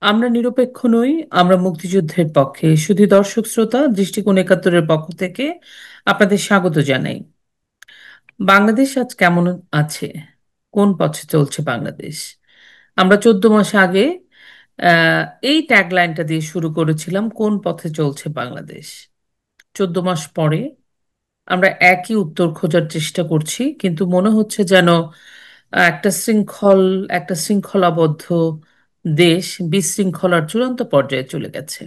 আমরা নিরপেক্ষ নই। আমরা মুক্তিযুদ্ধের পক্ষে। শুধু দর্শক শ্রোতা, দৃষ্টিকোণ একাত্তরের পক্ষ থেকে আপনাদের স্বাগত জানাই। বাংলাদেশ আজ কেমন আছে? কোন পথে চলছে বাংলাদেশ? আমরা 14 মাস আগে আহ, এই ট্যাগলাইনটা দিয়ে শুরু করেছিলাম, কোন পথে চলছে বাংলাদেশ। 14 মাস পরে আমরা একই উত্তর খোঁজার চেষ্টা করছি, কিন্তু মনে হচ্ছে যেন একটা একটা শৃঙ্খলাবদ্ধ দেশ বিশৃঙ্খলার চূড়ান্ত পর্যায়ে চলে গেছে।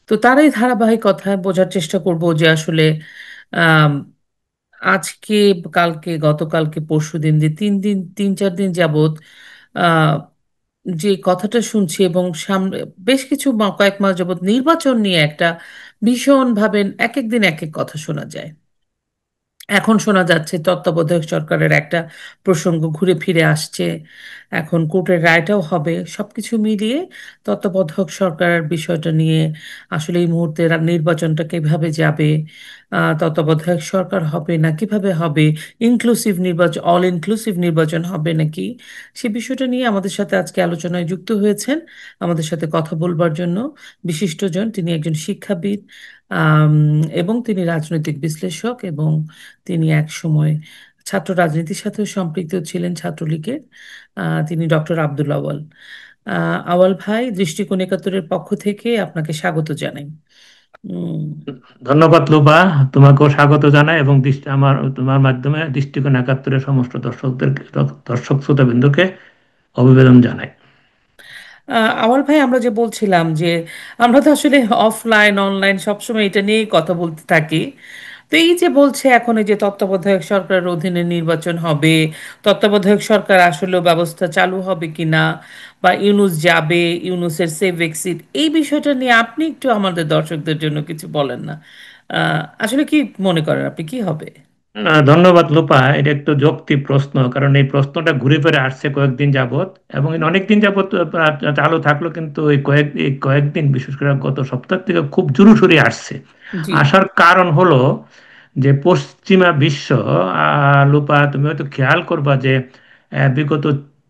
তো তারই ধারাবাহিকতায় বোঝার চেষ্টা করব যে আসলে আম, আজকে, কালকে, গতকালকে, পরশুদিন, যে 3 দিন 3-4 দিন যাবৎ আহ, যে কথাটা শুনছি, এবং সামনে বেশ কিছু কয়েক মাস যাবৎ নির্বাচন নিয়ে একটা ভীষণভাবে এক এক দিন এক এক কথা শোনা যায়। এখন শোনা যাচ্ছে তত্ত্বাবধায়ক সরকারের একটা প্রসঙ্গ ঘুরে ফিরে আসছে। এখন কোর্টের রায়টাও হবে। সবকিছু মিলিয়ে তত্ত্বাবধায়ক সরকারের বিষয়টা নিয়ে আসলে এই মুহূর্তে নির্বাচনটা কিভাবে যাবে, তত্ত্বাবধায়ক সরকার হবে না কিভাবে হবে, ইনক্লুসিভ নির্বাচন, অল ইনক্লুসিভ নির্বাচন হবে নাকি, সে বিষয়টা নিয়ে আমাদের সাথে আজকে আলোচনায় যুক্ত হয়েছেন। আমাদের সাথে কথা বলবার জন্য বিশিষ্টজন, তিনি একজন শিক্ষাবিদ, আম, এবং তিনি রাজনৈতিক বিশ্লেষক, এবং তিনি এক সময় ছাত্র রাজনীতির সাথেও সম্পৃক্ত ছিলেন, ছাত্রলীগের। তিনি ডক্টর আব্দুল আওয়াল। আওয়াল ভাই, দৃষ্টিকোণ একাত্তরের পক্ষ থেকে আপনাকে স্বাগত জানাই। উম, ধন্যবাদ লোপা। তোমাকেও স্বাগত জানাই এবং তোমার মাধ্যমে দৃষ্টিকোণ একাত্তরের সমস্ত দর্শক শ্রোতাবৃন্দকে অভিবাদন জানাই। আওয়াল ভাই, আমরা যে বলছিলাম যে আমরা তো আসলে অফলাইন অনলাইন সবসময় এটা নিয়েই কথা বলতে থাকি। তো এই যে বলছে এখন এই যে তত্ত্বাবধায়ক সরকারের অধীনে নির্বাচন হবে, তত্ত্বাবধায়ক সরকার আসলে ব্যবস্থা চালু হবে কিনা, বা ইউনুস যাবে, ইউনুসের সেভ এক্সিট, এই বিষয়টা নিয়ে আপনি একটু আমাদের দর্শকদের জন্য কিছু বলেন না? আসলে কি মনে করেন আপনি, কি হবে? না, ধন্যবাদ লোপা। এটা একটু যৌক্তিক প্রশ্ন, কারণ এই প্রশ্নটা ঘুরে ফিরে আসছে কয়েকদিন যাবত এবং অনেক দিন যাবত চালু থাকলো, কিন্তু এই কয়েকদিন, বিশেষ করে গত সপ্তাহ থেকে খুব জোরসুরি আসছে। জি। আসার কারণ হলো যে পশ্চিমা বিশ্ব, লোপা তুমি হয়তো খেয়াল করবা যে বিগত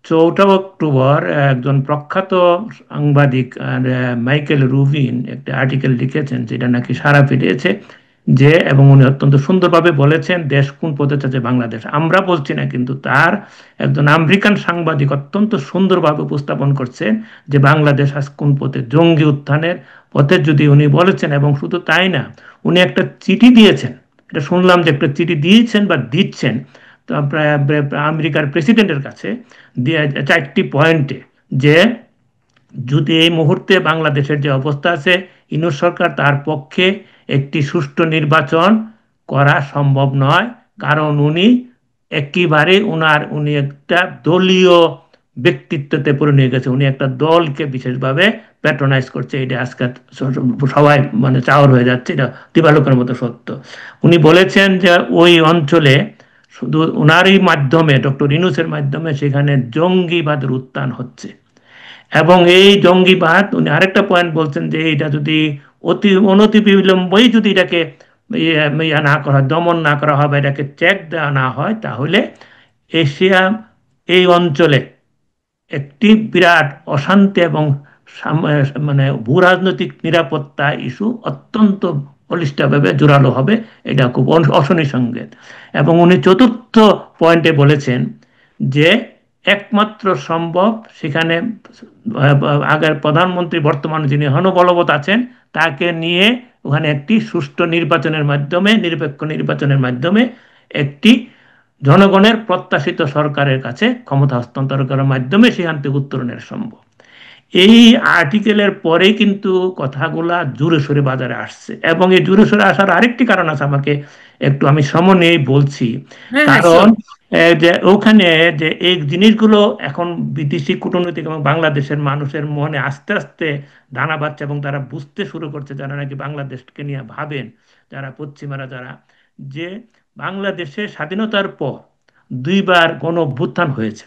4 অক্টোবর একজন প্রখ্যাত সাংবাদিক মাইকেল রুবিন একটা আর্টিকেল লিখেছেন, যেটা নাকি সাড়া ফিরিয়েছে। এবং উনি অত্যন্ত সুন্দরভাবে বলেছেন দেশ কোন পথে যাচ্ছে বাংলাদেশ। আমরা বলছি না, কিন্তু তার একজন আমেরিকান সাংবাদিক অত্যন্ত সুন্দরভাবে উপস্থাপন করছেন যে বাংলাদেশ আজ কোন পথে, জঙ্গি উত্থানের পথে যদি উনি বলেছেন। এবং শুধু তাই না, উনি একটা চিঠি দিয়েছেন। এটা শুনলাম যে একটা চিঠি দিয়েছেন বা দিচ্ছেন, তো আমেরিকার প্রেসিডেন্টের কাছে দিয়ে 4টি পয়েন্টে, যে যদি এই মুহূর্তে বাংলাদেশের যে অবস্থা আছে, ইউনূস সরকার তার পক্ষে একটি সুষ্ঠু নির্বাচন করা সম্ভব নয়। কারণ একেবারে উনি একটা দলীয় ব্যক্তিত্বতে পরিণত গেছে। উনি একটা দলকে বিশেষভাবে প্যাট্রোনাইজ করছে। এটা আজকাল সবাই মানে চাওয়ার হয়ে যাচ্ছে, এটা দিবালোকের মতো সত্য। উনি বলেছেন যে ওই অঞ্চলে শুধু ওনারই মাধ্যমে, ডক্টর ইউনূসের মাধ্যমে সেখানে জঙ্গিবাদের উত্থান হচ্ছে। এবং এই জঙ্গিবাদ, উনি আরেকটা পয়েন্ট বলছেন যে এটা যদি অনতি বিলম্বেই যদি এটাকে না করা হয়, দমন না করা হয় বা এটাকে চেক দেওয়া না হয়, তাহলে এশিয়া, এই অঞ্চলে একটি বিরাট অশান্তি এবং মানে ভূরাজনৈতিক নিরাপত্তা ইস্যু অত্যন্ত বলিষ্ঠভাবে জোরালো হবে। এটা খুব অশনি সংকেত। এবং উনি চতুর্থ পয়েন্টে বলেছেন যে একমাত্র সম্ভব সেখানে আগের প্রধানমন্ত্রী, বর্তমানে যিনি বলবৎ আছেন, তাকে নিয়ে ওখানে একটি সুষ্ঠু নির্বাচনের মাধ্যমে, নিরপেক্ষ নির্বাচনের মাধ্যমে একটি জনগণের প্রত্যাশিত সরকারের কাছে ক্ষমতা হস্তান্তর করার মাধ্যমে সেখান থেকে উত্তরণের সম্ভব। এই আর্টিকেলের পরেই কিন্তু কথাগুলা জোরে সোরে বাজারে আসছে। এবং এই জোরে সোরে আসার আরেকটি কারণ আছে, আমাকে একটু আমি সমন্বয়ে বলছি। হ্যাঁ, হ্যাঁ, কারণ শিওর। যে ওখানে যে এই জিনিসগুলো এখন বিদেশি কূটনৈতিক এবং বাংলাদেশের মানুষের মনে আস্তে আস্তে দানা বাঁধছে এবং তারা বুঝতে শুরু করছে, যারা নাকি বাংলাদেশকে নিয়ে ভাবেন, যারা পশ্চিমারা, যারা, যে বাংলাদেশে স্বাধীনতার পর দুইবার গণ অভ্যুত্থান হয়েছে।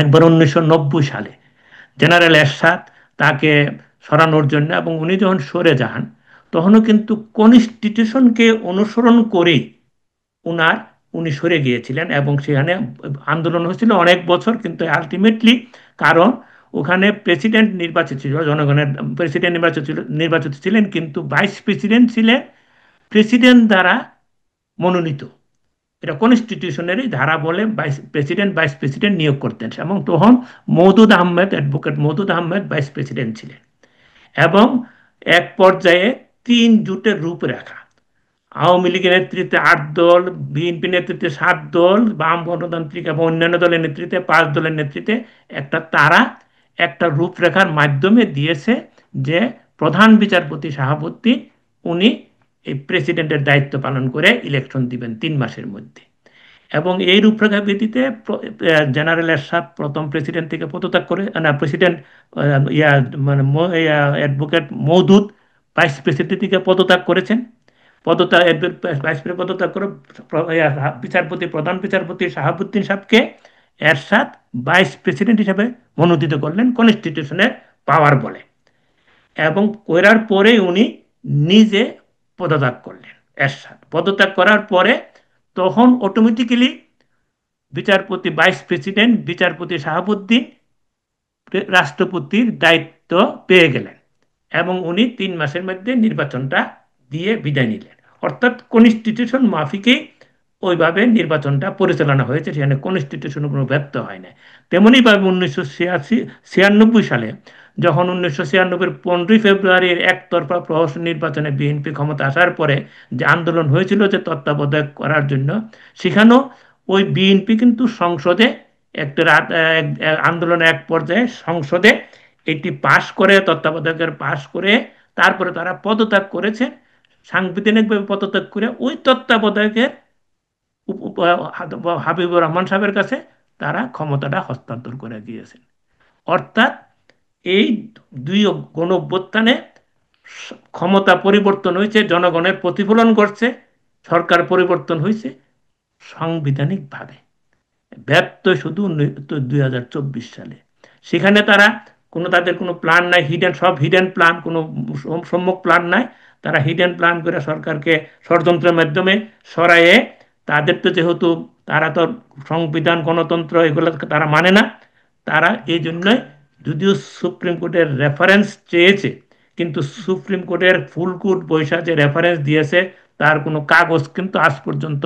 একবার 1990 সালে জেনারেল এরশাদ তাকে সরানোর জন্য, এবং উনি যখন সরে যান তখনও কিন্তু কনস্টিটিউশনকে অনুসরণ করেই উনার উনি সরে গিয়েছিলেন। এবং সেখানে আন্দোলন হয়েছিল অনেক বছর, কিন্তু আলটিমেটলি, কারণ ওখানে প্রেসিডেন্ট নির্বাচিত ছিল, জনগণের প্রেসিডেন্ট নির্বাচিত ছিলেন, কিন্তু ভাইস প্রেসিডেন্ট ছিলেন প্রেসিডেন্ট দ্বারা মনোনীত। এটা কনস্টিটিউশনেরই ধারা বলে, ভাইস প্রেসিডেন্ট নিয়োগ করতেন, এবং তখন Moudud Ahmed, advocate Moudud Ahmed vice president ছিলেন। এবং এক পর্যায়ে তিন জোটের রূপরেখা, আওয়ামী লীগের নেতৃত্বে ৮ দল, বিএনপি নেতৃত্বে ৭ দল, বাম গণতান্ত্রিক এবং অন্যান্য দলের নেতৃত্বে ৫ দলের নেতৃত্বে তারা একটা রূপরেখার মাধ্যমে দিয়েছে যে প্রধান বিচারপতি শাহাবুদ্দিন উনি এই প্রেসিডেন্টের দায়িত্ব পালন করে ইলেকশন দিবেন ৩ মাসের মধ্যে। এবং এই রূপরেখা ভিত্তিতে জেনারেল এরশাদ প্রথম প্রেসিডেন্ট থেকে পদত্যাগ করে, না প্রেসিডেন্ট ইয়া মানে অ্যাডভোকেট মওদুদ ভাইস প্রেসিডেন্ট থেকে পদত্যাগ করেছেন। পদত্যাগ ভাইস প্রেসিডেন্ট পদত্যাগ করে প্রধান বিচারপতি শাহাবুদ্দিন সাহেবকে এরশাদ ভাইস প্রেসিডেন্ট হিসেবে মনোনীত করলেন কনস্টিটিউশনের পাওয়ার বলে। এবং করার পরে উনি নিজে পদত্যাগ করলেন। এরশাদ পদত্যাগ করার পরে তখন অটোমেটিক্যালি বিচারপতি ভাইস প্রেসিডেন্ট বিচারপতি শাহাবুদ্দিন রাষ্ট্রপতির দায়িত্ব পেয়ে গেলেন, এবং উনি ৩ মাসের মধ্যে নির্বাচনটা দিয়ে বিদায় নিলেন। অর্থাৎ কনস্টিটিউশন মাফিকই ওইভাবে নির্বাচনটা পরিচালনা হয়েছে, সেখানে কনস্টিটিউশন কোনো ব্যর্থ হয় না। তেমনইভাবে ১৯৯৬ সালে, যখন ১৯৯৬-এর ১৫ই ফেব্রুয়ারির একতরফা প্রহসন নির্বাচনে বিএনপি ক্ষমতা আসার পরে যে আন্দোলন হয়েছিল যে তত্ত্বাবধায়ক করার জন্য, সেখানেও ওই বিএনপি কিন্তু সংসদে একটা আন্দোলনের এক পর্যায়ে সংসদে এটি পাশ করে, তত্ত্বাবধায়কের পাশ করে তারপরে তারা পদত্যাগ করেছে। সাংবিধানিকভাবে পদত্যাগ করে ওই তত্ত্বাবধায়কের হাবিবুর রহমান সাহেবের কাছে তারা ক্ষমতাটা হস্তান্তর করে দিয়েছেন। অর্থাৎ এই দুই গণ অভ্যুত্থানে ক্ষমতা পরিবর্তন হয়েছে, জনগণের প্রতিফলন করছে, সরকার পরিবর্তন হয়েছে সাংবিধানিকভাবে। ব্যর্থ শুধু ২০২৪ সালে। সেখানে তারা তাদের কোনো প্ল্যান নাই, সব হিডেন প্ল্যান, কোনো সম্যক প্ল্যান নাই। তারা হিডেন প্ল্যান করে সরকারকে ষড়যন্ত্রের মাধ্যমে সরাইয়ে, তাদের তো যেহেতু তারা তো সংবিধান গণতন্ত্র এগুলো তারা মানে না, তারা এই জন্যই, যদিও সুপ্রিম কোর্টের রেফারেন্স চেয়েছে, কিন্তু সুপ্রিম কোর্টের ফুল কোর্ট বৈশা যে রেফারেন্স দিয়েছে তার কোনো কাগজ কিন্তু আজ পর্যন্ত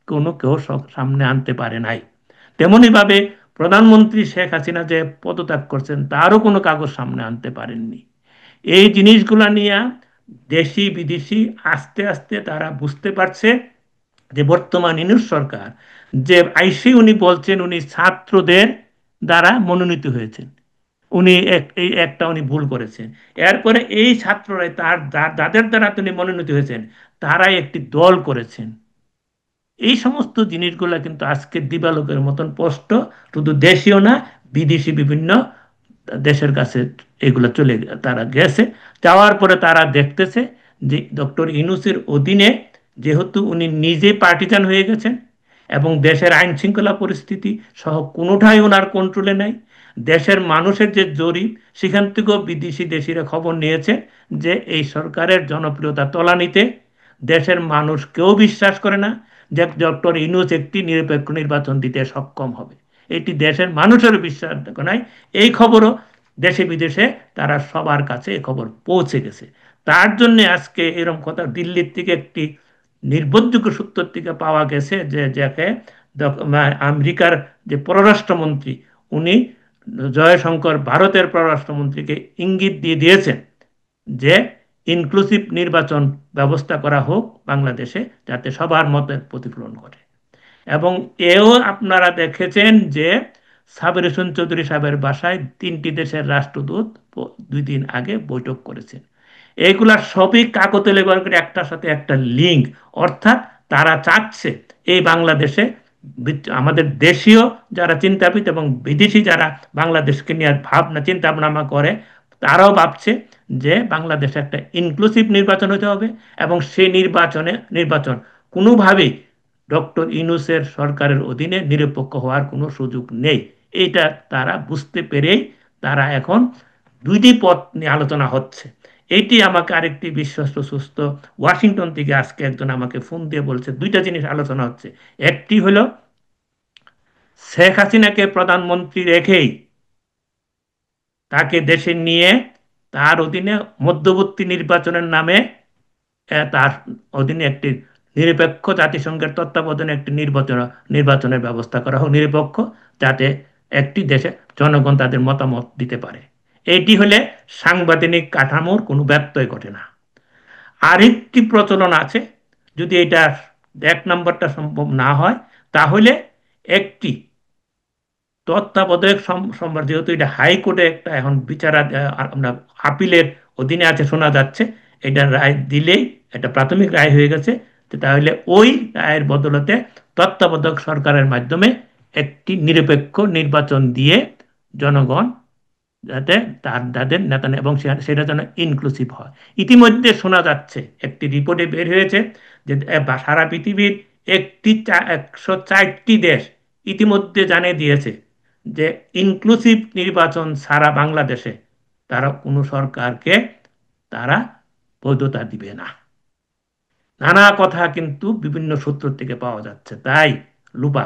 কেউ সামনে আনতে পারে নাই। তেমনইভাবে প্রধানমন্ত্রী শেখ হাসিনা যে পদত্যাগ করছেন তারও কোনো কাগজ সামনে আনতে পারেননি। এই জিনিসগুলা নিয়ে দেশি বিদেশি আস্তে আস্তে তারা বুঝতে পারছে যে বর্তমান ইউনূস সরকার যে আইসি, উনি বলছেন উনি ছাত্রদের দ্বারা মনোনীত হয়েছেন, উনি এই একটা উনি ভুল করেছেন। এরপরে এই ছাত্ররাই যাদের দ্বারা তিনি মনোনীত হয়েছেন তারাই একটি দল করেছেন। এই সমস্ত জিনিসগুলা কিন্তু আজকে দিবালোকের মতন স্পষ্ট, শুধু দেশীয় না বিদেশি বিভিন্ন দেশের কাছে এগুলো তারা গেছে। যাওয়ার পরে তারা দেখতেছে যে ডক্টর ইউনূসের অধীনে যেহেতু উনি নিজে পার্টিজান হয়ে গেছেন এবং দেশের আইন শৃঙ্খলা পরিস্থিতি সহ কোনোটাই ওনার কন্ট্রোলে নাই। দেশের মানুষের যে জরিপ, সেখান থেকেও বিদেশি দেশিরা খবর নিয়েছে যে এই সরকারের জনপ্রিয়তা তলানিতে, দেশের মানুষ কেউ বিশ্বাস করে না যে ডক্টর ইউনূস একটি নিরপেক্ষ নির্বাচন দিতে সক্ষম হবে। এটি দেশের মানুষের বিশ্বাস নাই। এই খবরও দেশে বিদেশে তারা সবার কাছে এই খবর পৌঁছে গেছে। তার জন্য আজকে এরকম কথা দিল্লির থেকে একটি নির্ভরযোগ্য সূত্র থেকে পাওয়া গেছে যে যাকে আমেরিকার যে পররাষ্ট্রমন্ত্রী, উনি জয়শঙ্কর ভারতের পররাষ্ট্রমন্ত্রীকে ইঙ্গিত দিয়ে দিয়েছেন যে ইনক্লুসিভ নির্বাচন ব্যবস্থা করা হোক বাংলাদেশে, যাতে সবার মতের প্রতিফলন ঘটে। এবং এও আপনারা দেখেছেন যে সাবির হোসেন চৌধুরী সাহেবের বাসায় ৩টি দেশের রাষ্ট্রদূত ২ দিন আগে বৈঠক করেছেন। এইগুলা সবই কাকতালীয় করে একটার সাথে একটা লিঙ্ক। অর্থাৎ তারা চাচ্ছে এই বাংলাদেশে আমাদের দেশীয় যারা চিন্তাবিদ এবং বিদেশি যারা বাংলাদেশকে নিয়ে ভাবনা চিন্তা ভাবনা করে, তারাও ভাবছে যে বাংলাদেশে একটা ইনক্লুসিভ নির্বাচন হতে হবে, এবং সেই নির্বাচন কোনোভাবেই ডক্টর ইউনূসের সরকারের অধীনে নিরপেক্ষ হওয়ার কোনো সুযোগ নেই। এইটা তারা বুঝতে পেরেই তারা এখন দুইটি পথ নিয়ে আলোচনা হচ্ছে। এইটি আমাকে আরেকটি বিশ্বস্ত সুস্থ ওয়াশিংটন থেকে আজকে একজন আমাকে ফোন দিয়ে বলছে দুইটা জিনিস আলোচনা হচ্ছে। একটি হলো শেখ হাসিনাকে প্রধানমন্ত্রী রেখেই তাকে দেশে নিয়ে তার অধীনে মধ্যবর্তী নির্বাচনের নামে তার অধীনে একটি নিরপেক্ষ জাতিসংঘের তত্ত্বাবধানে একটি নির্বাচনের ব্যবস্থা করা হোক, নিরপেক্ষ, যাতে একটি দেশে জনগণ তাদের মতামত দিতে পারে। এটি হলে সাংবিধানিক কাঠামোর কোনো ব্যত্যয় ঘটে না। আরেকটি প্রচলন আছে, যদি এটা এক নম্বরটা সম্ভব না হয়, তাহলে একটি তত্ত্বাবধায়ক সম্রাট, যেহেতু এটা হাইকোর্টে একটা এখন আমরা আপিলের অধীনে আছে শোনা যাচ্ছে, এটা রায় দিলেই, এটা প্রাথমিক রায় হয়ে গেছে, তো তাহলে ওই রায়ের বদলতে তত্ত্বাবধায়ক সরকারের মাধ্যমে একটি নিরপেক্ষ নির্বাচন দিয়ে জনগণ যাতে তাদের নেতা এবং সেটা যেন ইনক্লুসিভ হয়। ইতিমধ্যে শোনা যাচ্ছে, একটি রিপোর্টে বের হয়েছে যে সারা পৃথিবীর 104টি দেশ ইতিমধ্যে জানিয়ে দিয়েছে যে ইনক্লুসিভ নির্বাচন ছাড়া বাংলাদেশে তারা কোনো সরকারকে তারা বৈধতা দিবে না। নানা কথা কিন্তু বিভিন্ন সূত্র থেকে পাওয়া যাচ্ছে। তাই লুপা,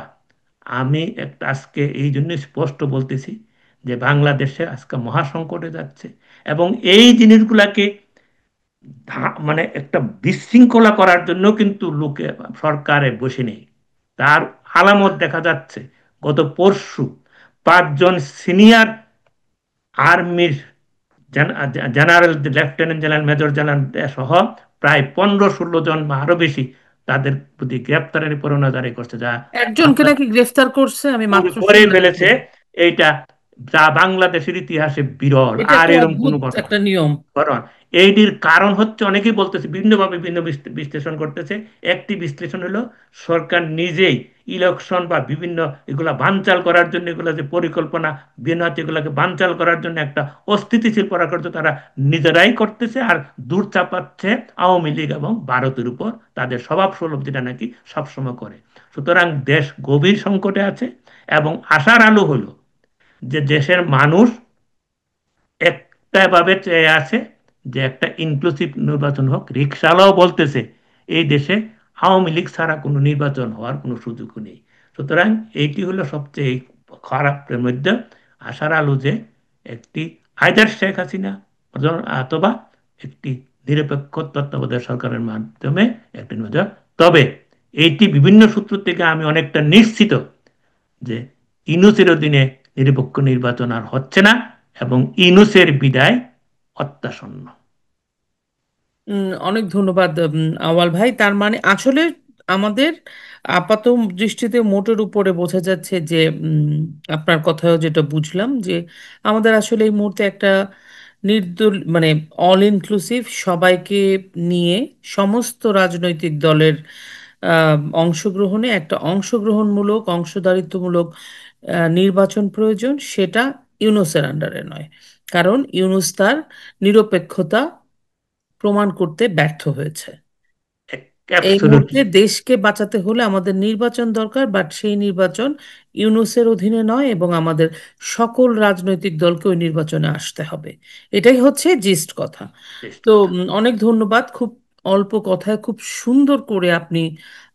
আমি একটা আজকে এই জন্য স্পষ্ট বলতেছি যে বাংলাদেশে আজকে মহাসংকটে যাচ্ছে, এবং এই জিনিসগুলাকে মানে একটা বিশৃঙ্খলা করার জন্য কিন্তু লোকে সরকারে বসে নেই। তার আলামত দেখা যাচ্ছে। গত পরশু 5 জন সিনিয়র আর্মির general, lieutenant general, major general সহ প্রায় 15-16 জন বা আরো বেশি তাদের প্রতি গ্রেপ্তারের পরোয়ানা জারি করছে, যা একজনকে নাকি গ্রেফতার করছে, আমি মাত্র করে শুনলাম ফেলেছে। এখানে। এইটা যা বাংলাদেশের ইতিহাসে বিরল, এটা আর তো এরকম কোনো অদ্ভুত ঘটনা। একটা নিয়ম। কারণ এইটির কারণ হচ্ছে, অনেকেই বলতেছে বিভিন্নভাবে ভিন্ন বিশ্লেষণ করতেছে। একটি বিশ্লেষণ হলো সরকার নিজেই ইলেকশন বা বিভিন্ন এগুলা বানচাল করার জন্য, এগুলা যে পরিকল্পনা বিনাতে এগুলাকে বানচাল করার জন্য একটা অস্থিতিশীল করার তারা নিজেরাই করতেছে, আর দূর চাপাচ্ছে আওয়ামী লীগ এবং ভারতের উপর, তাদের স্বভাব সুলভ যেটা নাকি সবসময় করে। সুতরাং দেশ গভীর সংকটে আছে, এবং আশার আলো হলো যে দেশের মানুষ একটা ভাবে চেয়ে আছে যে একটা ইনক্লুসিভ নির্বাচন হোক। রিকশাওয়ালাও বলতেছে এই দেশে আওয়ামী লীগ ছাড়া কোনো নির্বাচন হওয়ার কোনো সুযোগ নেই। সুতরাং এইটি হলো সবচেয়ে খারাপের মধ্যে আশার আলো, যে একটি আইদার শেখ হাসিনা অথবা একটি নিরপেক্ষ তত্ত্বাবধায়ক সরকারের মাধ্যমে একটি নির্বাচন। তবে এইটি বিভিন্ন সূত্র থেকে আমি অনেকটা নিশ্চিত যে ইনুসের অধীনে নিরপেক্ষ নির্বাচন আর হচ্ছে না, এবং ইনুসের বিদায় অত্যাসন্ন। অনেক ধন্যবাদ আওয়াল ভাই। তার মানে আসলে আমাদের আপাত দৃষ্টিতে মোটের উপরে বোঝা যাচ্ছে যে আপনার কথাও যেটা বুঝলাম, যে আমাদের আসলে এই মুহূর্তে একটা নির্দল মানে অল ইনক্লুসিভ, সবাইকে নিয়ে সমস্ত রাজনৈতিক দলের অংশগ্রহণে একটা অংশগ্রহণমূলক অংশদারিত্বমূলক নির্বাচন প্রয়োজন। সেটা ইউনুসের আন্ডারে নয়, কারণ ইউনুস তার নিরপেক্ষতা প্রমাণ করতে ব্যর্থ হয়েছে। এই মুহূর্তে অ্যাবসলিউটলি। দেশকে বাঁচাতে হলে আমাদের নির্বাচন দরকার, বাট সেই নির্বাচন ইউনুসের অধীনে নয়, এবং আমাদের সকল রাজনৈতিক দলকে ওই নির্বাচনে আসতে হবে। এটাই হচ্ছে জিস্ট কথা। বেস্ট তো কথা। অনেক ধন্যবাদ। খুব অল্প কথায় খুব সুন্দর করে আপনি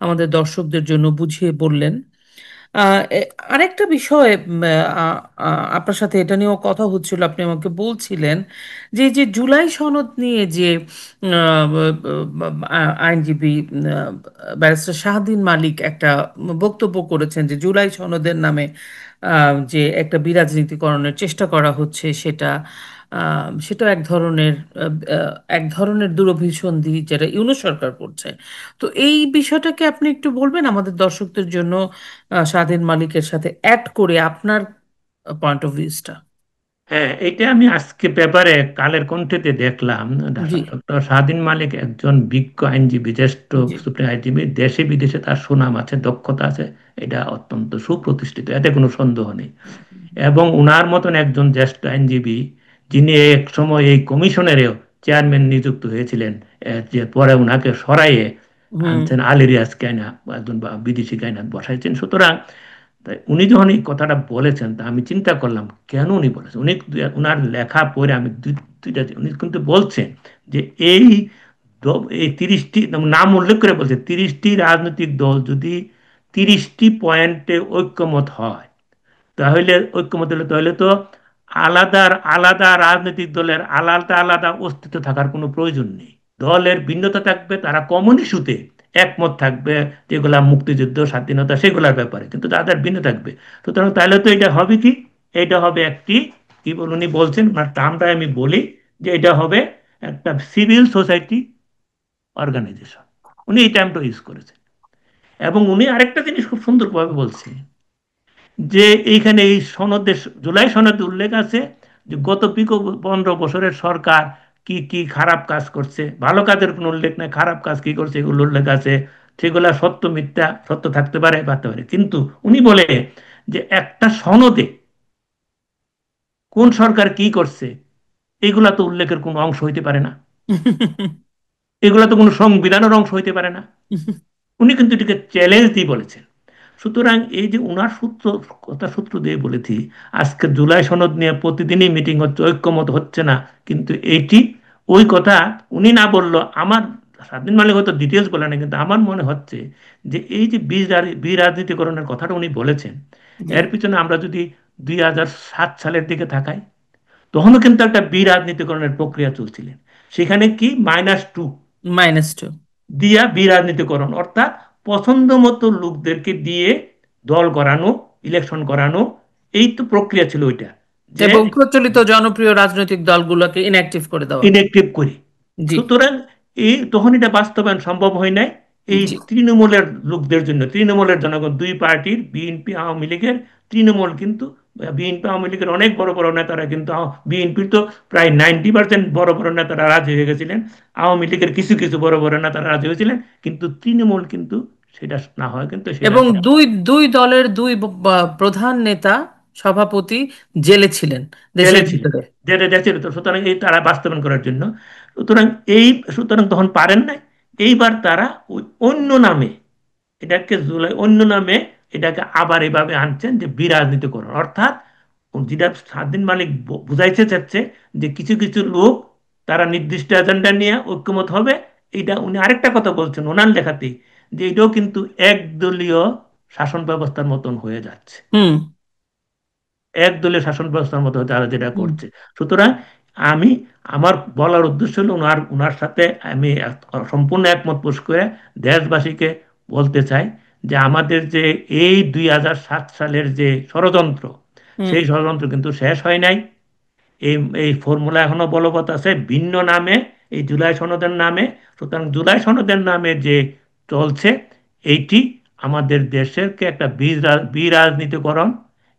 আমাদের দর্শকদের জন্য বুঝিয়ে বললেন। আরেকটা বিষয়, আপনার সাথে এটা নিয়েও কথা হচ্ছিল, আপনি আমাকে বলছিলেন যে এই যে জুলাই সনদ নিয়ে যে আইনজীবী ব্যারিস্টার শাহদিন মালিক একটা বক্তব্য করেছেন যে জুলাই সনদের নামে যে একটা বিরাজনীতিকরণের চেষ্টা করা হচ্ছে, সেটা এক ধরনের দূরভিসন্ধি যেটা ইউনূস সরকার করছে। তো এই বিষয়টাকে আপনি একটু বলবেন আমাদের দর্শকদের জন্য, স্বাধীন মালিকের সাথে অ্যাড করে আপনার পয়েন্ট অফ ভিউজটা। হ্যাঁ, এটা আমি আজকে পেপারে কালের কণ্ঠেতে দেখলাম। জি। ডক্টর স্বাধীন মালিক একজন বিজ্ঞ আইনজীবী, জ্যেষ্ঠ জি। সুপ্রিম আইনজীবী, দেশে বিদেশে তার সুনাম আছে, দক্ষতা আছে, এটা অত্যন্ত সুপ্রতিষ্ঠিত, এতে কোনো সন্দেহ নেই। এবং উনার মতন একজন জ্যেষ্ঠ আইনজীবী, যিনি এক সময় এই কমিশনেরও চেয়ারম্যান নিযুক্ত হয়েছিলেন, যে পরে উনাকে সরাইয়ে হুম। আনছেন আলী রিয়াজ কায়নাত, একজন বিদেশি কায়নাত বসাইছেন। সুতরাং তাই উনি যখন এই কথাটা বলেছেন, তা আমি চিন্তা করলাম কেন উনি বলেছেন। উনার লেখা পড়ে আমি দুইটা, উনি কিন্তু বলছেন যে এই এই 30টি নাম উল্লেখ করে বলছে, 30টি রাজনৈতিক দল যদি 30টি পয়েন্টে ঐক্যমত হয়, তাহলে ঐক্যমত হলে তাহলে তো আলাদা আলাদা রাজনৈতিক দলের আলাদা আলাদা অস্তিত্ব থাকার কোনো প্রয়োজন নেই। দলের ভিন্নতা থাকবে, তারা কমন ইস্যুতে একমত থাকবে, যেগুলা মুক্তিযুদ্ধ স্বাধীনতা সেগুলোর ব্যাপারে, কিন্তু তাদের ভিন্ন থাকবে। সুতরাং তাহলে তো এটা হবে কি, এটা হবে একটি, কি উনি বলছেন, ওনার টার্মটা আমি বলি, যে এটা হবে একটা সিভিল সোসাইটি অর্গানাইজেশন। উনি এই টার্মটা ইউজ করেছেন। এবং উনি আরেকটা জিনিস খুব সুন্দরভাবে বলছেন, যে এইখানে এই সনদে, জুলাই সনদে উল্লেখ আছে যে গত 15 বছরের সরকার কি কি খারাপ কাজ করছে, ভালো কাজের কোনো উল্লেখ নাই, খারাপ কাজ কি করছে এগুলো উল্লেখ আছে। সেগুলা সত্য মিথ্যা সত্য থাকতে পারে পারতে পারে, কিন্তু উনি বলে যে একটা সনদে কোন সরকার কি করছে এগুলা তো উল্লেখের কোনো অংশ হইতে পারে না, এগুলা তো কোনো সংবিধানের অংশ হইতে পারে না। উনি কিন্তু এটাকে চ্যালেঞ্জ দিয়ে বলেছেন। সুতরাং এই যে উনার সূত্র দিয়ে বলেছি, আজকে জুলাই সনদ নিয়ে প্রতিদিনই মিটিং হচ্ছে, ঐক্যমত হচ্ছে না, কিন্তু এইটি ওই কথা উনি না বললো, আমার স্বাধীন মালিক হয়তো ডিটেলস বলে না, কিন্তু আমার মনে হচ্ছে যে এই যে বিরাজনীতিকরণের কথাটা উনি বলেছেন, জি। এর পিছনে আমরা যদি 2007 সালের দিকে তাকাই, তখনও কিন্তু একটা বিরাজনীতিকরণের প্রক্রিয়া চলছিলেন। সেখানে কি -2 -2। দিয়া বিরাজনীতিকরণ, অর্থাৎ পছন্দ মতো লোকদেরকে দিয়ে দল করানো, ইলেকশন করানো, এই তো প্রক্রিয়া ছিল ওইটা, যে এবং প্রচলিত জনপ্রিয় রাজনৈতিক দলগুলোকে ইনঅ্যাক্টিভ করে দেওয়া। ইনএক্টিভ করি। জি। সুতরাং এই তখন এটা বাস্তবায়ন সম্ভব হয় নাই এই জি। তৃণমূলের লোকদের জন্য। তৃণমূলের জনগণ, দুই পার্টির, বিএনপি আওয়ামী লীগের, তৃণমূল কিন্তু, বিএনপি আওয়ামী লীগের অনেক বড় বড় নেতারা কিন্তু, বিএনপির তো প্রায় 90% বড় বড় নেতারা রাজি হয়ে গেছিলেন, আওয়ামী লীগের কিছু কিছু বড় বড় নেতারা রাজি হয়েছিলেন, কিন্তু তৃণমূল কিন্তু সেটা না হয়, কিন্তু সেটা এবং দুই দুই দলের দুই প্রধান নেতা, সভাপতি জেলে ছিলেন দেশের জেলেছিলেন, ভিতরে। জেলে গেছিল তো। সুতরাং এই তারা বাস্তবায়ন করার জন্য, সুতরাং এই, সুতরাং তখন পারেন নাই। এইবার তারা ওই অন্য নামে, এটাকে জুলাই অন্য নামে এটাকে আবার এভাবে আনছেন, যে বিরাজনীতিকরণ, অর্থাৎ যেটা স্বাধীন মালিক বুঝাইতে চাচ্ছে, যে কিছু কিছু লোক তারা নির্দিষ্ট এজেন্ডা নিয়ে ঐক্যমত হবে। এটা উনি আরেকটা কথা বলছেন ওনার লেখাতেই, যে এটাও কিন্তু একদলীয় শাসন ব্যবস্থার মতন হয়ে যাচ্ছে, হুম। একদলীয় শাসন ব্যবস্থার মতো তারা যেটা হুম। করছে। সুতরাং আমি, আমার বলার উদ্দেশ্য হলো ওনার সাথে আমি সম্পূর্ণ একমত পোষণ করে দেশবাসীকে বলতে চাই, যে আমাদের যে এই 2007 সালের যে ষড়যন্ত্র, হুম। সেই ষড়যন্ত্র কিন্তু শেষ হয় নাই। এই এই ফর্মুলা এখনো বলবৎ আছে, ভিন্ন নামে, এই জুলাই সনদের নামে। সুতরাং জুলাই সনদের নামে যে চলছে, এইটি আমাদের দেশেরকে একটা বিরাজনীতিকরণ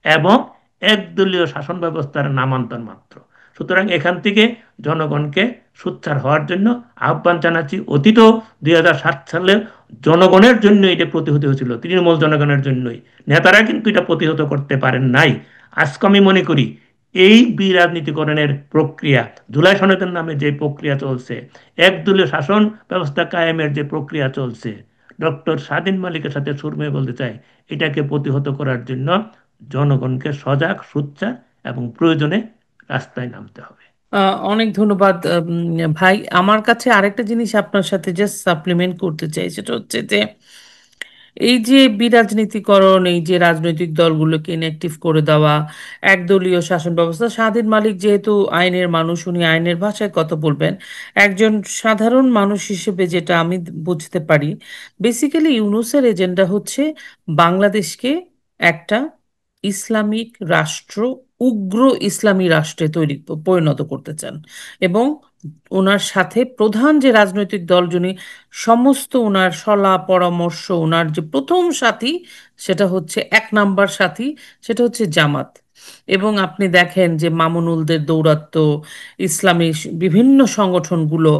এবং একদলীয় শাসন ব্যবস্থার নামান্তর মাত্র। সুতরাং এখান থেকে জনগণকে সোচ্চার হওয়ার জন্য আহ্বান জানাচ্ছি। অতীত 2007 সালে জনগণের জন্য এটা প্রতিহত হয়েছিল, তৃণমূল জনগণের জন্যই, নেতারা কিন্তু এটা প্রতিহত করতে পারেন নাই। আজকে আমি মনে করি এই বিরাজনীতিকরণের প্রক্রিয়া, জুলাই সনদের নামে যে প্রক্রিয়া চলছে, একদলীয় শাসন ব্যবস্থা কায়েমের যে প্রক্রিয়া চলছে, ডক্টর স্বাধীন মালিকের সাথে সুর মিলিয়ে বলতে চাই, এটাকে প্রতিহত করার জন্য জনগণকে সজাগ, সোচ্চার এবং প্রয়োজনে রাস্তায় নামতে হবে। অনেক ধন্যবাদ ভাই। আমার কাছে আরেকটা জিনিস আপনার সাথে জাস্ট সাপ্লিমেন্ট করতে চাই, সেটা হচ্ছে যে এই যে বিরাজনীতিকরণ, এই যে রাজনৈতিক দলগুলোকে ইনঅ্যাক্টিভ করে দেওয়া, একদলীয় শাসন ব্যবস্থা, স্বাধীন মালিক যেহেতু আইনের মানুষ, উনি আইনের ভাষায় কথা বলবেন। একজন সাধারণ মানুষ হিসেবে যেটা আমি বুঝতে পারি, বেসিক্যালি ইউনূসের এজেন্ডা হচ্ছে বাংলাদেশকে একটা ইসলামিক রাষ্ট্র, উগ্র ইসলামী রাষ্ট্রে পরিণত করতে চান। এবং ওনার সাথে প্রধান যে রাজনৈতিক দল, যিনি সমস্ত ওনার সলা পরামর্শ, ওনার যে প্রথম সাথী, সেটা হচ্ছে এক নাম্বার সাথী, সেটা হচ্ছে জামাত। এবং আপনি দেখেন যে মামুনুলদের দৌরাত্ম্য, ইসলামী বিভিন্ন সংগঠনগুলো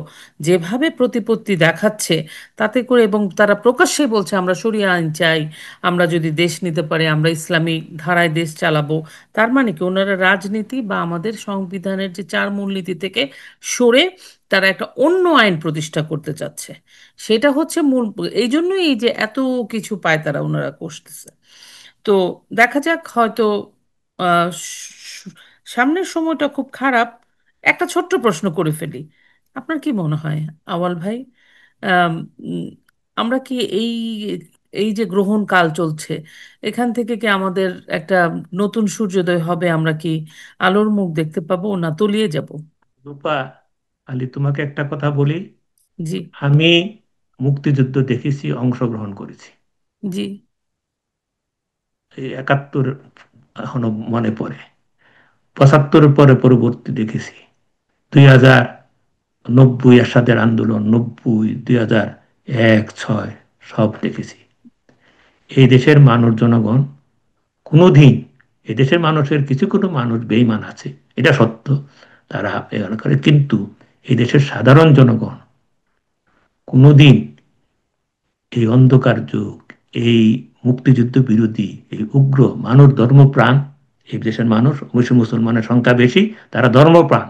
যেভাবে প্রতিপত্তি দেখাচ্ছে, তাতে করে, এবং তারা প্রকাশ্যে বলছে আমরা শরিয়া আইন চাই, আমরা যদি দেশ নিতে পারি আমরা ইসলামী ধারায় দেশ চালাবো। তার মানে কি, ওনারা রাজনীতি বা আমাদের সংবিধানের যে চার মূলনীতি থেকে সরে তারা একটা অন্য আইন প্রতিষ্ঠা করতে চাচ্ছে। সেটা হচ্ছে মূল। এই জন্যই এই যে এত কিছু পায় তারা, ওনারা করতেছে। তো দেখা যাক, হয়তো স- সামনের সময়টা খুব খারাপ। একটা ছোট্ট প্রশ্ন করে ফেলি, আপনার কি মনে হয় আওয়াল ভাই, আম, উম, আমরা কি এই এই যে গ্রহণ কাল চলছে, এখান থেকে কি আমাদের একটা নতুন সূর্যোদয় হবে? আমরা কি আলোর মুখ দেখতে পাবো, না তলিয়ে যাব? রূপা, আলী, তোমাকে একটা কথা বলি। জি। আমি মুক্তিযুদ্ধ দেখেছি, অংশগ্রহণ করেছি। জি। এই 71 এখনো মনে পড়ে। 75 পরে পরবর্তী দেখেছি। 2090 এরশাদের আন্দোলন, 90, 2001, 6 সব দেখেছি। এই দেশের মানুষ, জনগণ কোনোদিন, এদেশের মানুষের কিছু কোনো মানুষ বেঈমান আছে, এটা সত্য, তারা এ করে, কিন্তু এই দেশের সাধারণ জনগণ কোনোদিন এই অন্ধকার যুগ, এই মুক্তিযুদ্ধ বিরোধী, এই উগ্র মানুষ ধর্মপ্রাণ, এই দেশের মানুষ অবশ্য মুসলমানের সংখ্যা বেশি, তারা ধর্মপ্রাণ,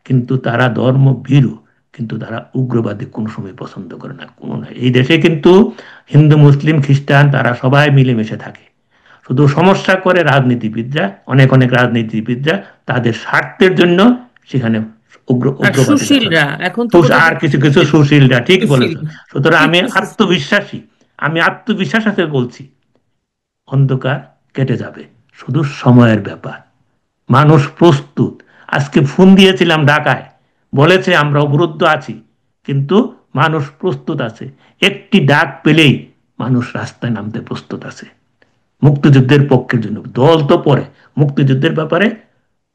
কিন্তু তারা ধর্ম ভীরু, কিন্তু তারা উগ্রবাদী কোনো সময় পছন্দ করে না, কোনো না। এই দেশে কিন্তু হিন্দু, মুসলিম, খ্রিস্টান তারা সবাই মিলেমিশে থাকে। শুধু সমস্যা করে রাজনীতিবিদরা, অনেক অনেক রাজনীতিবিদরা তাদের স্বার্থের জন্য সেখানে আর উগ্রবাদীরা সুশীলরা, ছড়ায়। এখন তো বোধহয় আর কিছু দেখছি কিছু সুশীল। সুশীলরা, ঠিক সুশীল। বলেছো। সুতরাং আমি কিছু সুশীল। আত্মবিশ্বাসী, আমি আত্মবিশ্বাস আছে বলছি, অন্ধকার কেটে যাবে, শুধু সময়ের ব্যাপার। মানুষ প্রস্তুত। আজকে ফোন দিয়েছিলাম ঢাকায়, বলেছে আমরা অবরুদ্ধ আছি, কিন্তু মানুষ প্রস্তুত আছে। একটি ডাক পেলেই মানুষ রাস্তায় নামতে প্রস্তুত আছে মুক্তিযুদ্ধের পক্ষের জন্য। দল তো পরে, মুক্তিযুদ্ধের ব্যাপারে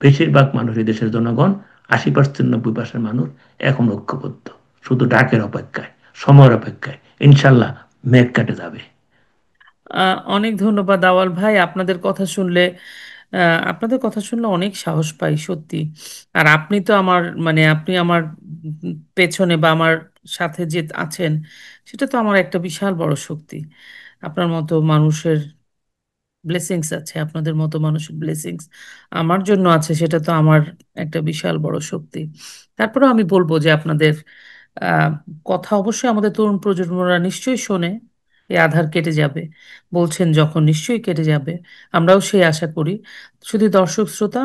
বেশিরভাগ মানুষ, এই দেশের জনগণ 80%, 90% মানুষ এখন ঐক্যবদ্ধ, শুধু ডাকের অপেক্ষায়, সময়ের অপেক্ষায়। ইনশাল্লাহ মেঘ কেটে যাবে। অনেক ধন্যবাদ আওয়াল ভাই। আপনাদের কথা শুনলে অনেক সাহস পাই সত্যি। আর আপনি তো আমার, মানে আপনি আমার পেছনে বা আমার সাথে যে আছেন, সেটা তো আমার একটা বিশাল বড় শক্তি। আপনার মতো মানুষের ব্লেসিংস আছে, আপনাদের মতো মানুষের ব্লেসিংস আমার জন্য আছে, সেটা তো আমার একটা বিশাল বড় শক্তি। তারপরেও আমি বলবো যে আপনাদের আহ, কথা অবশ্যই আমাদের তরুণ প্রজন্মরা নিশ্চয়ই শোনে। এই আধার কেটে যাবে বলছেন যখন, নিশ্চয়ই কেটে যাবে, আমরাও সেই আশা করি। শুধু দর্শক শ্রোতা,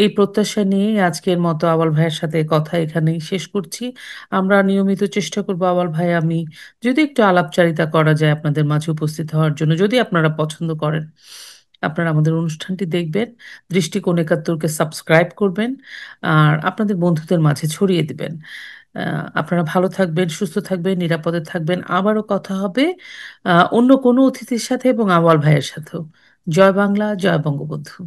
এই প্রত্যাশা নিয়েই আজকের মতো আওয়াল ভাইয়ের সাথে কথা এখানেই শেষ করছি। আমরা নিয়মিত চেষ্টা করবো আওয়াল ভাই আমি, যদি একটু আলাপচারিতা করা যায় আপনাদের মাঝে উপস্থিত হওয়ার জন্য, যদি আপনারা পছন্দ করেন। আপনারা আমাদের অনুষ্ঠানটি দেখবেন, দৃষ্টিকোণ একাত্তরকে সাবস্ক্রাইব করবেন, আর আপনাদের বন্ধুদের মাঝে ছড়িয়ে দিবেন। আপনারা ভালো থাকবেন, সুস্থ থাকবেন, নিরাপদে থাকবেন। আবারও কথা হবে অন্য কোনো অতিথির সাথে এবং আওয়াল ভাইয়ের সাথেও। জয় বাংলা, জয় বঙ্গবন্ধু।